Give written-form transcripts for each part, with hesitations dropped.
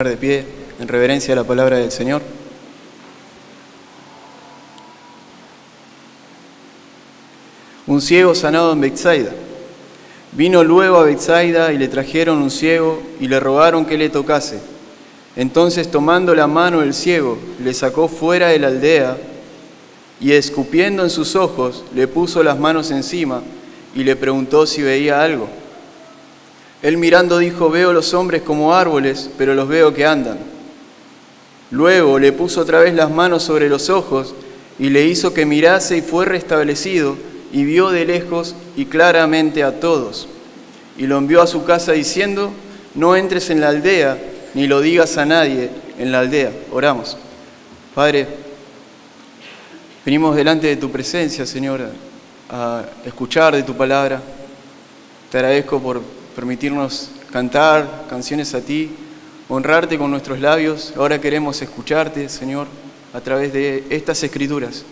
De pie en reverencia a la palabra del Señor. Un ciego sanado en Betsaida. Vino luego a Betsaida y le trajeron un ciego y le rogaron que le tocase. Entonces, tomando la mano el ciego, le sacó fuera de la aldea y, escupiendo en sus ojos, le puso las manos encima y le preguntó si veía algo. Él mirando dijo: veo los hombres como árboles, pero los veo que andan. Luego le puso otra vez las manos sobre los ojos y le hizo que mirase y fue restablecido y vio de lejos y claramente a todos. Y lo envió a su casa diciendo: no entres en la aldea ni lo digas a nadie en la aldea. Oramos. Padre, venimos delante de tu presencia, Señor, a escuchar de tu palabra. Te agradezco por permitirnos cantar canciones a ti, honrarte con nuestros labios. Ahora queremos escucharte, Señor, a través de estas escrituras.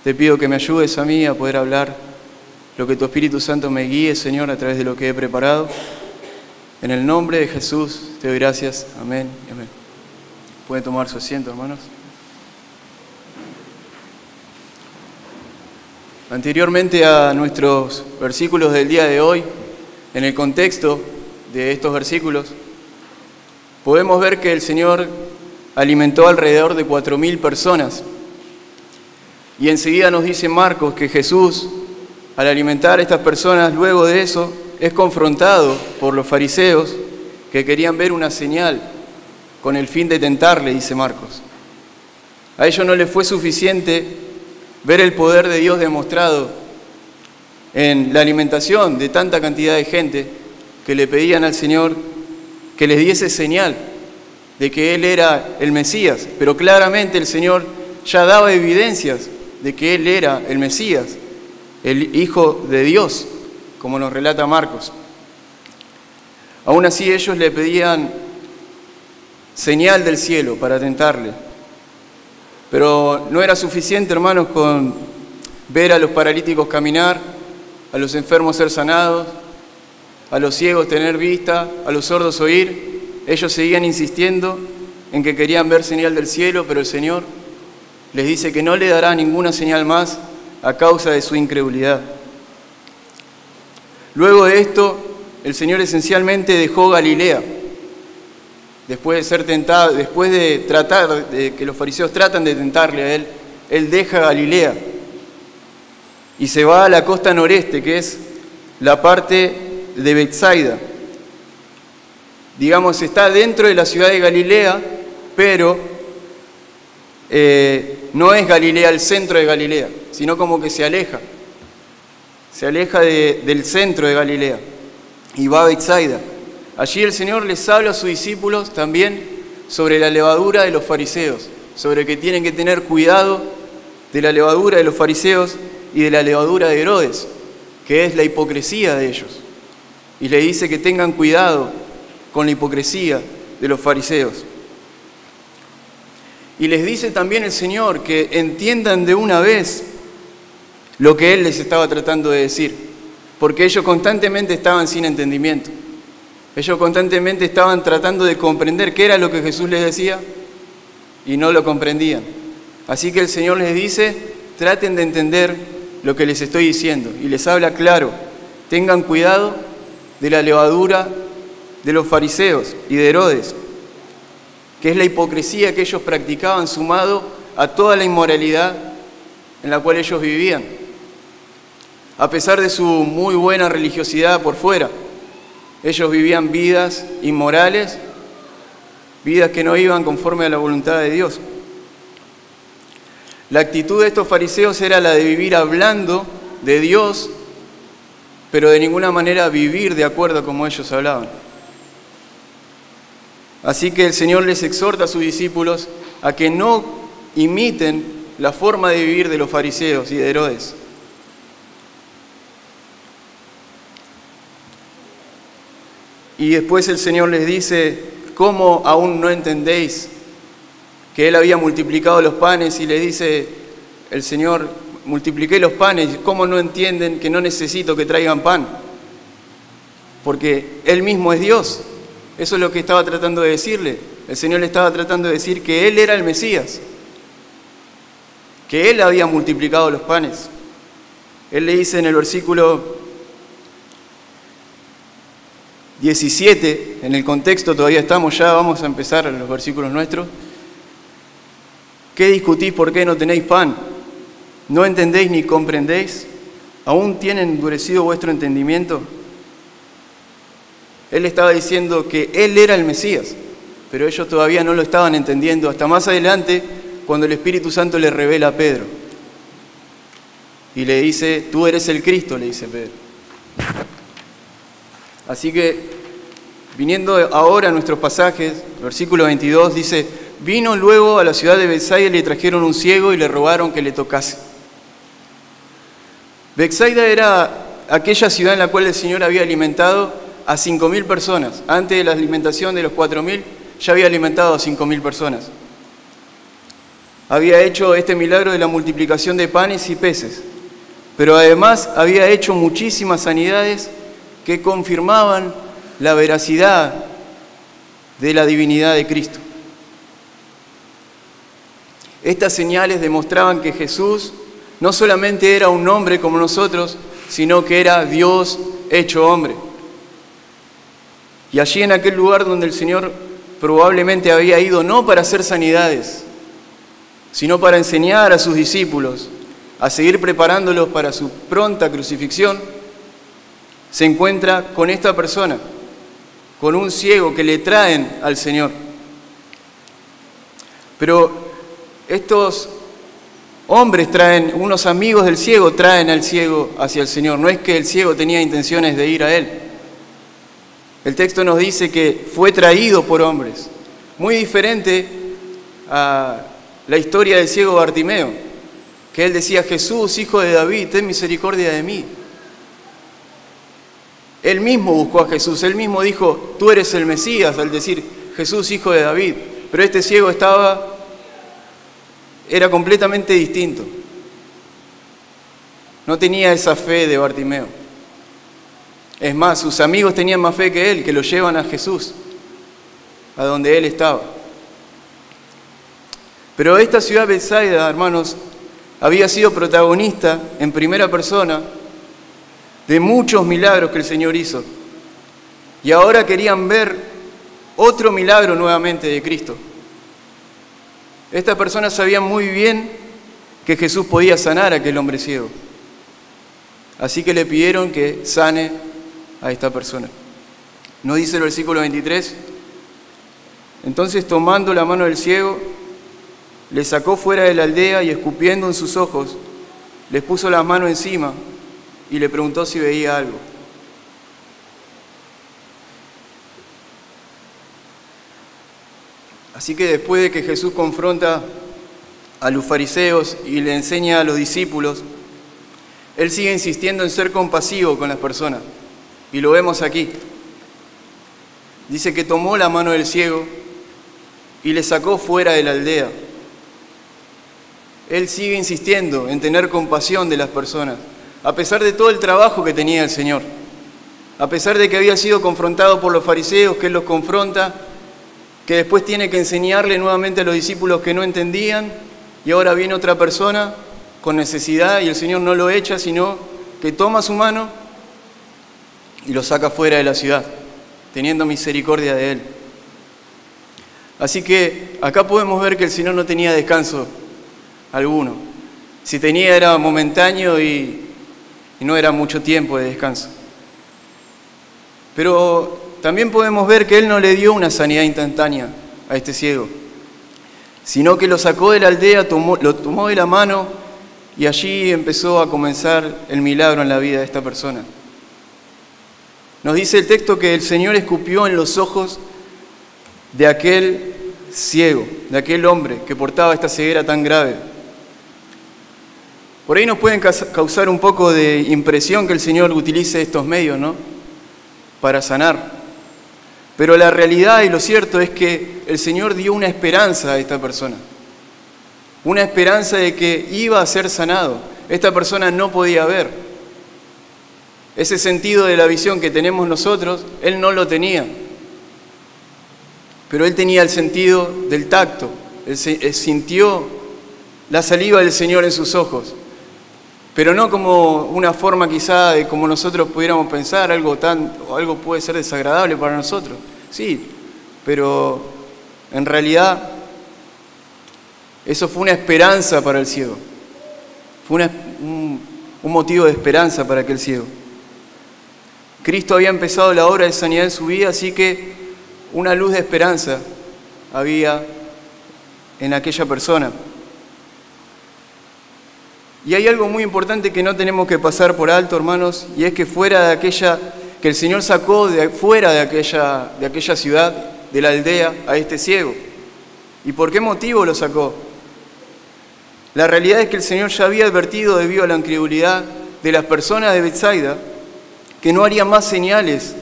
Te pido que me ayudes a mí a poder hablar lo que tu Espíritu Santo me guíe, Señor, a través de lo que he preparado. En el nombre de Jesús te doy gracias. Amén y amén. Pueden tomar su asiento, hermanos. Anteriormente a nuestros versículos del día de hoy, en el contexto de estos versículos, podemos ver que el Señor alimentó alrededor de 4.000 personas. Y enseguida nos dice Marcos que Jesús, al alimentar a estas personas, luego de eso, es confrontado por los fariseos que querían ver una señal con el fin de tentarle, dice Marcos. A ellos no les fue suficiente ver el poder de Dios demostrado en la alimentación de tanta cantidad de gente, que le pedían al Señor que les diese señal de que Él era el Mesías. Pero claramente el Señor ya daba evidencias de que Él era el Mesías, el Hijo de Dios, como nos relata Marcos. Aún así ellos le pedían señal del cielo para tentarle. Pero no era suficiente, hermanos, con ver a los paralíticos caminar, a los enfermos ser sanados, a los ciegos tener vista, a los sordos oír. Ellos seguían insistiendo en que querían ver señal del cielo, pero el Señor les dice que no le dará ninguna señal más a causa de su incredulidad. Luego de esto, el Señor esencialmente dejó Galilea. Después de ser tentado, después de tratar, de que los fariseos tratan de tentarle a Él deja Galilea y se va a la costa noreste, que es la parte de Betsaida. Digamos, está dentro de la ciudad de Galilea, pero no es Galilea el centro de Galilea, sino como que se aleja del centro de Galilea y va a Betsaida. Allí el Señor les habla a sus discípulos también sobre la levadura de los fariseos, sobre que tienen que tener cuidado de la levadura de los fariseos y de la levadura de Herodes, que es la hipocresía de ellos. Y le dice que tengan cuidado con la hipocresía de los fariseos. Y les dice también el Señor que entiendan de una vez lo que Él les estaba tratando de decir, porque ellos constantemente estaban sin entendimiento. Ellos constantemente estaban tratando de comprender qué era lo que Jesús les decía y no lo comprendían. Así que el Señor les dice: traten de entender lo que les estoy diciendo, y les habla claro: tengan cuidado de la levadura de los fariseos y de Herodes, que es la hipocresía que ellos practicaban sumado a toda la inmoralidad en la cual ellos vivían. A pesar de su muy buena religiosidad por fuera, ellos vivían vidas inmorales, vidas que no iban conforme a la voluntad de Dios. La actitud de estos fariseos era la de vivir hablando de Dios, pero de ninguna manera vivir de acuerdo a como ellos hablaban. Así que el Señor les exhorta a sus discípulos a que no imiten la forma de vivir de los fariseos y de Herodes. Y después el Señor les dice: ¿cómo aún no entendéis que Él había multiplicado los panes? Y les dice el Señor: multipliqué los panes. ¿Cómo no entienden que no necesito que traigan pan? Porque Él mismo es Dios. Eso es lo que estaba tratando de decirle. El Señor le estaba tratando de decir que Él era el Mesías, que Él había multiplicado los panes. Él le dice en el versículo 17, en el contexto todavía estamos, ya vamos a empezar los versículos nuestros. ¿Qué discutís? ¿Por qué no tenéis pan? ¿No entendéis ni comprendéis? ¿Aún tienen endurecido vuestro entendimiento? Él estaba diciendo que Él era el Mesías, pero ellos todavía no lo estaban entendiendo, hasta más adelante, cuando el Espíritu Santo le revela a Pedro. Y le dice, tú eres el Cristo, le dice Pedro. Así que, viniendo ahora a nuestros pasajes, versículo 22, dice, vino luego a la ciudad de Betsaida y le trajeron un ciego y le rogaron que le tocase. Betsaida era aquella ciudad en la cual el Señor había alimentado a 5.000 personas. Antes de la alimentación de los 4.000, ya había alimentado a 5.000 personas. Había hecho este milagro de la multiplicación de panes y peces, pero además había hecho muchísimas sanidades que confirmaban la veracidad de la divinidad de Cristo. Estas señales demostraban que Jesús no solamente era un hombre como nosotros, sino que era Dios hecho hombre. Y allí en aquel lugar donde el Señor probablemente había ido no para hacer sanidades, sino para enseñar a sus discípulos a seguir preparándolos para su pronta crucifixión, se encuentra con esta persona, con un ciego que le traen al Señor. Pero estos hombres unos amigos del ciego traen al ciego hacia el Señor. No es que el ciego tenía intenciones de ir a él. El texto nos dice que fue traído por hombres. Muy diferente a la historia del ciego Bartimeo, que él decía, Jesús, hijo de David, ten misericordia de mí. Él mismo buscó a Jesús, él mismo dijo, tú eres el Mesías, al decir, Jesús, hijo de David. Pero este ciego era completamente distinto. No tenía esa fe de Bartimeo. Es más, sus amigos tenían más fe que él, que lo llevan a Jesús, a donde él estaba. Pero esta ciudad Betsaida, hermanos, había sido protagonista en primera persona de muchos milagros que el Señor hizo. Y ahora querían ver otro milagro nuevamente de Cristo. Estas personas sabían muy bien que Jesús podía sanar a aquel hombre ciego. Así que le pidieron que sane a esta persona. Nos dice el versículo 23, entonces tomando la mano del ciego, le sacó fuera de la aldea y escupiendo en sus ojos, les puso las manos encima y le preguntó si veía algo. Así que después de que Jesús confronta a los fariseos y le enseña a los discípulos, Él sigue insistiendo en ser compasivo con las personas. Y lo vemos aquí. Dice que tomó la mano del ciego y le sacó fuera de la aldea. Él sigue insistiendo en tener compasión de las personas, a pesar de todo el trabajo que tenía el Señor. A pesar de que había sido confrontado por los fariseos, que Él los confronta, que después tiene que enseñarle nuevamente a los discípulos que no entendían, y ahora viene otra persona con necesidad y el Señor no lo echa, sino que toma su mano y lo saca fuera de la ciudad, teniendo misericordia de él. Así que acá podemos ver que el Señor no tenía descanso alguno. Si tenía era momentáneo y no era mucho tiempo de descanso. Pero también podemos ver que Él no le dio una sanidad instantánea a este ciego, sino que lo sacó de la aldea, lo tomó de la mano y allí empezó a comenzar el milagro en la vida de esta persona. Nos dice el texto que el Señor escupió en los ojos de aquel ciego, de aquel hombre que portaba esta ceguera tan grave. Por ahí nos pueden causar un poco de impresión que el Señor utilice estos medios, ¿no?, para sanar. Pero la realidad y lo cierto es que el Señor dio una esperanza a esta persona. Una esperanza de que iba a ser sanado. Esta persona no podía ver. Ese sentido de la visión que tenemos nosotros, él no lo tenía. pero él tenía el sentido del tacto, él sintió la saliva del Señor en sus ojos, pero no como una forma quizá de como nosotros pudiéramos pensar, algo puede ser desagradable para nosotros, sí, pero en realidad eso fue una esperanza para el ciego, fue un motivo de esperanza para aquel ciego. Cristo había empezado la obra de sanidad en su vida, así que una luz de esperanza había en aquella persona. Y hay algo muy importante que no tenemos que pasar por alto, hermanos, y es que que el Señor sacó de fuera de aquella ciudad, de la aldea, a este ciego. ¿Y por qué motivo lo sacó? La realidad es que el Señor ya había advertido, debido a la incredulidad de las personas de Betsaida, que no haría más señales,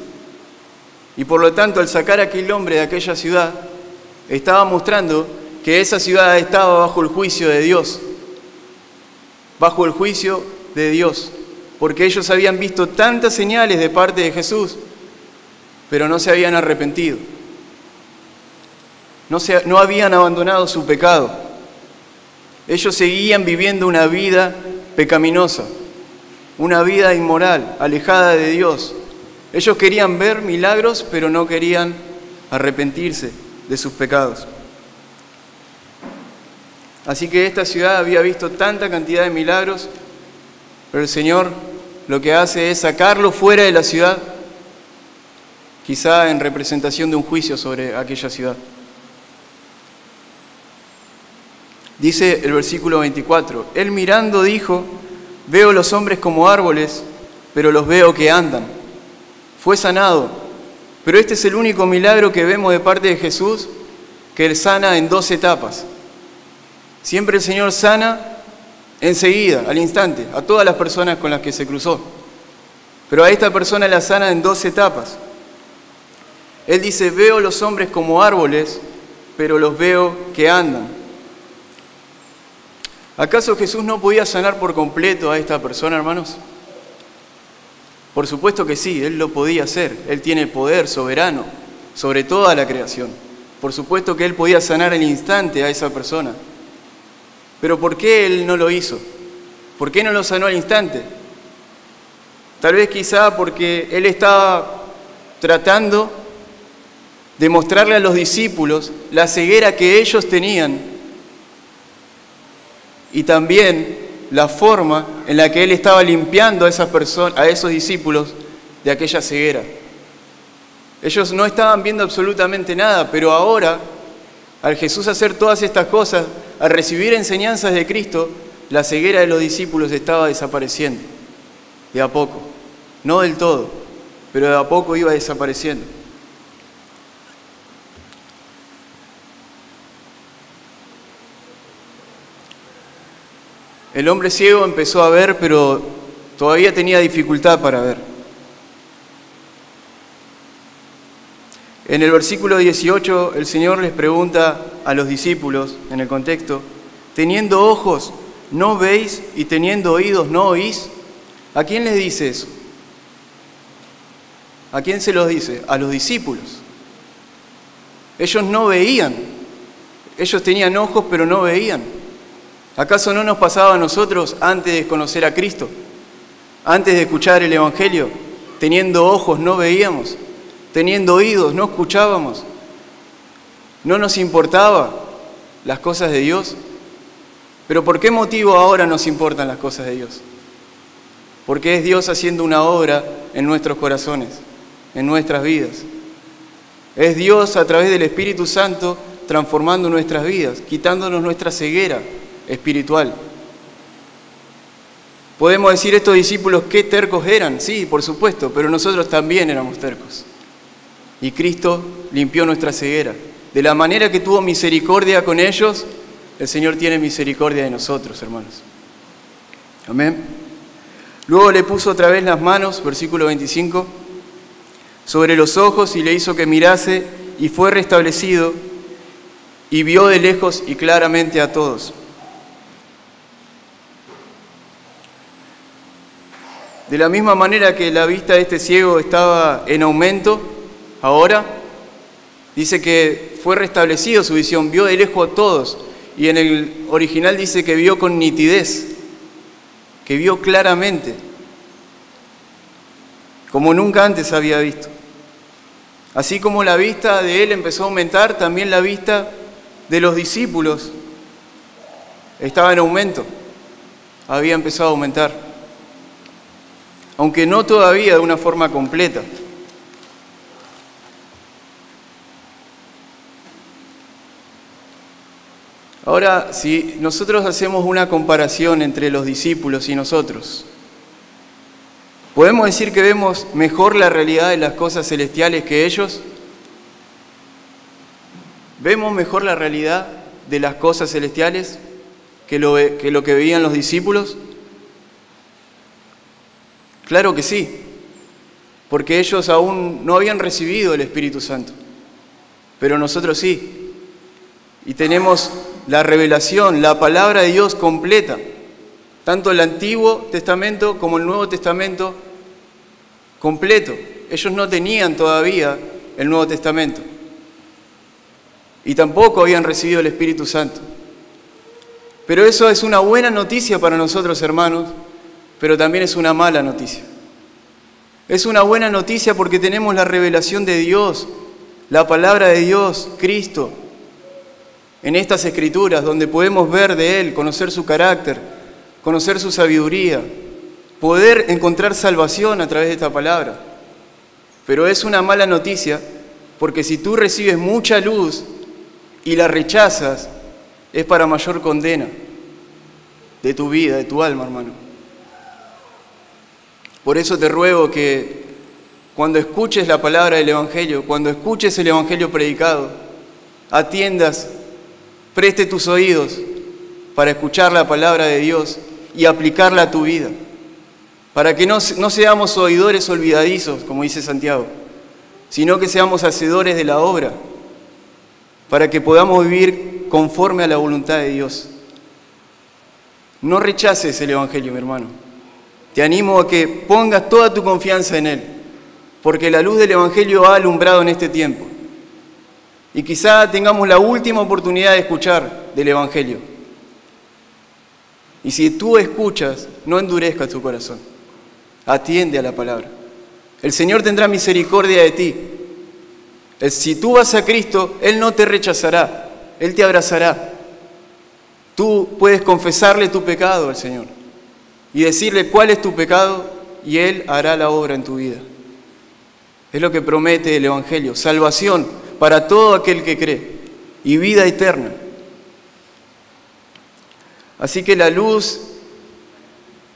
y por lo tanto al sacar a aquel hombre de aquella ciudad, estaba mostrando que esa ciudad estaba bajo el juicio de Dios, porque ellos habían visto tantas señales de parte de Jesús, pero no se habían arrepentido, no habían abandonado su pecado, ellos seguían viviendo una vida pecaminosa, una vida inmoral, alejada de Dios. Ellos querían ver milagros, pero no querían arrepentirse de sus pecados. Así que esta ciudad había visto tanta cantidad de milagros, pero el Señor lo que hace es sacarlo fuera de la ciudad, quizá en representación de un juicio sobre aquella ciudad. Dice el versículo 24, Él mirando dijo: veo los hombres como árboles, pero los veo que andan. Fue sanado, pero este es el único milagro que vemos de parte de Jesús, que Él sana en 2 etapas. Siempre el Señor sana enseguida, al instante, a todas las personas con las que se cruzó. Pero a esta persona la sana en 2 etapas. Él dice: veo los hombres como árboles, pero los veo que andan. ¿Acaso Jesús no podía sanar por completo a esta persona, hermanos? Por supuesto que sí, Él lo podía hacer. Él tiene poder soberano sobre toda la creación. Por supuesto que Él podía sanar al instante a esa persona. Pero ¿por qué Él no lo hizo? ¿Por qué no lo sanó al instante? Tal vez quizá porque Él estaba tratando de mostrarle a los discípulos la ceguera que ellos tenían y también la forma en la que Él estaba limpiando a esas personas, a esos discípulos de aquella ceguera. Ellos no estaban viendo absolutamente nada, pero ahora, al Jesús hacer todas estas cosas, al recibir enseñanzas de Cristo, la ceguera de los discípulos estaba desapareciendo, de a poco. No del todo, pero de a poco iba desapareciendo. El hombre ciego empezó a ver, pero todavía tenía dificultad para ver. En el versículo 18, el Señor les pregunta a los discípulos, en el contexto: teniendo ojos, ¿no veis? Y teniendo oídos, ¿no oís? ¿A quién les dice eso? ¿A quién se los dice? A los discípulos. Ellos no veían. Ellos tenían ojos, pero no veían. ¿Acaso no nos pasaba a nosotros antes de conocer a Cristo? Antes de escuchar el Evangelio, teniendo ojos no veíamos, teniendo oídos no escuchábamos, no nos importaba las cosas de Dios. Pero ¿por qué motivo ahora nos importan las cosas de Dios? Porque es Dios haciendo una obra en nuestros corazones, en nuestras vidas. Es Dios a través del Espíritu Santo transformando nuestras vidas, quitándonos nuestra ceguera espiritual. Podemos decir, estos discípulos qué tercos eran, sí, por supuesto, pero nosotros también éramos tercos. Y Cristo limpió nuestra ceguera. De la manera que tuvo misericordia con ellos, el Señor tiene misericordia de nosotros, hermanos. Amén. Luego le puso otra vez las manos, versículo 25, sobre los ojos y le hizo que mirase, y fue restablecido, y vio de lejos y claramente a todos. De la misma manera que la vista de este ciego estaba en aumento, ahora, Dice que fue restablecido su visión, vio de lejos a todos. Y en el original dice que vio con nitidez, que vio claramente, como nunca antes había visto. Así como la vista de él empezó a aumentar, también la vista de los discípulos estaba en aumento, había empezado a aumentar, aunque no todavía de una forma completa. Ahora, si nosotros hacemos una comparación entre los discípulos y nosotros, ¿podemos decir que vemos mejor la realidad de las cosas celestiales que ellos? ¿Vemos mejor la realidad de las cosas celestiales que lo que veían los discípulos? Claro que sí, porque ellos aún no habían recibido el Espíritu Santo, pero nosotros sí. Y tenemos la revelación, la palabra de Dios completa, tanto el Antiguo Testamento como el Nuevo Testamento completo. Ellos no tenían todavía el Nuevo Testamento y tampoco habían recibido el Espíritu Santo. Pero eso es una buena noticia para nosotros, hermanos, pero también es una mala noticia. Es una buena noticia porque tenemos la revelación de Dios, la palabra de Dios, Cristo, en estas Escrituras, donde podemos ver de Él, conocer su carácter, conocer su sabiduría, poder encontrar salvación a través de esta palabra. Pero es una mala noticia, porque si tú recibes mucha luz y la rechazas, es para mayor condena de tu vida, de tu alma, hermano. Por eso te ruego que cuando escuches la palabra del Evangelio, cuando escuches el Evangelio predicado, atiendas, preste tus oídos para escuchar la palabra de Dios y aplicarla a tu vida, para que no seamos oidores olvidadizos, como dice Santiago, sino que seamos hacedores de la obra, para que podamos vivir conforme a la voluntad de Dios. No rechaces el Evangelio, mi hermano. Te animo a que pongas toda tu confianza en Él, porque la luz del Evangelio ha alumbrado en este tiempo. Y quizá tengamos la última oportunidad de escuchar del Evangelio. Y si tú escuchas, no endurezcas tu corazón. Atiende a la palabra. El Señor tendrá misericordia de ti. Si tú vas a Cristo, Él no te rechazará, Él te abrazará. Tú puedes confesarle tu pecado al Señor y decirle cuál es tu pecado y Él hará la obra en tu vida. Es lo que promete el Evangelio, salvación para todo aquel que cree y vida eterna. Así que la luz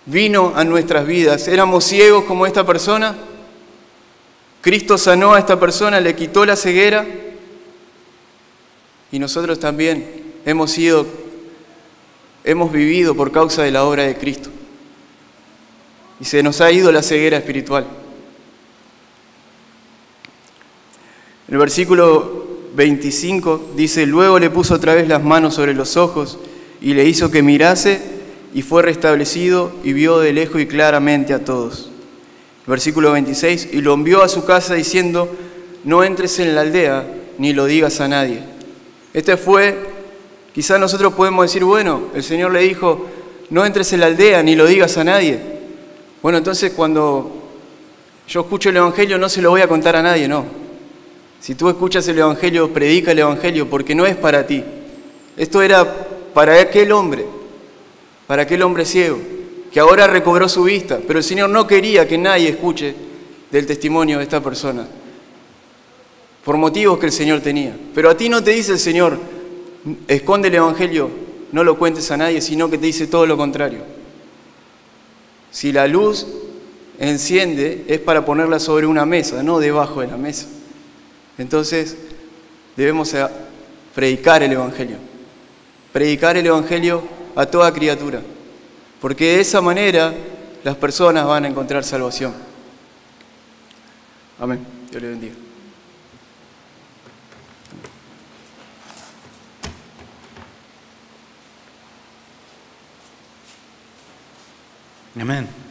vino a nuestras vidas. Éramos ciegos como esta persona. Cristo sanó a esta persona, le quitó la ceguera y nosotros también hemos vivido por causa de la obra de Cristo. Y se nos ha ido la ceguera espiritual. El versículo 25 dice: luego le puso otra vez las manos sobre los ojos y le hizo que mirase, y fue restablecido y vio de lejos y claramente a todos. Versículo 26, y lo envió a su casa diciendo: no entres en la aldea ni lo digas a nadie. Quizás nosotros podemos decir, bueno, el Señor le dijo: no entres en la aldea ni lo digas a nadie. Bueno, entonces cuando yo escucho el Evangelio no se lo voy a contar a nadie, no. Si tú escuchas el Evangelio, predica el Evangelio, porque no es para ti. Esto era para aquel hombre ciego, que ahora recobró su vista, pero el Señor no quería que nadie escuche del testimonio de esta persona, por motivos que el Señor tenía. Pero a ti no te dice el Señor: esconde el Evangelio, no lo cuentes a nadie, sino que te dice todo lo contrario. Si la luz enciende, es para ponerla sobre una mesa, no debajo de la mesa. Entonces, debemos predicar el Evangelio a toda criatura, porque de esa manera las personas van a encontrar salvación. Amén. Dios le bendiga. Amén.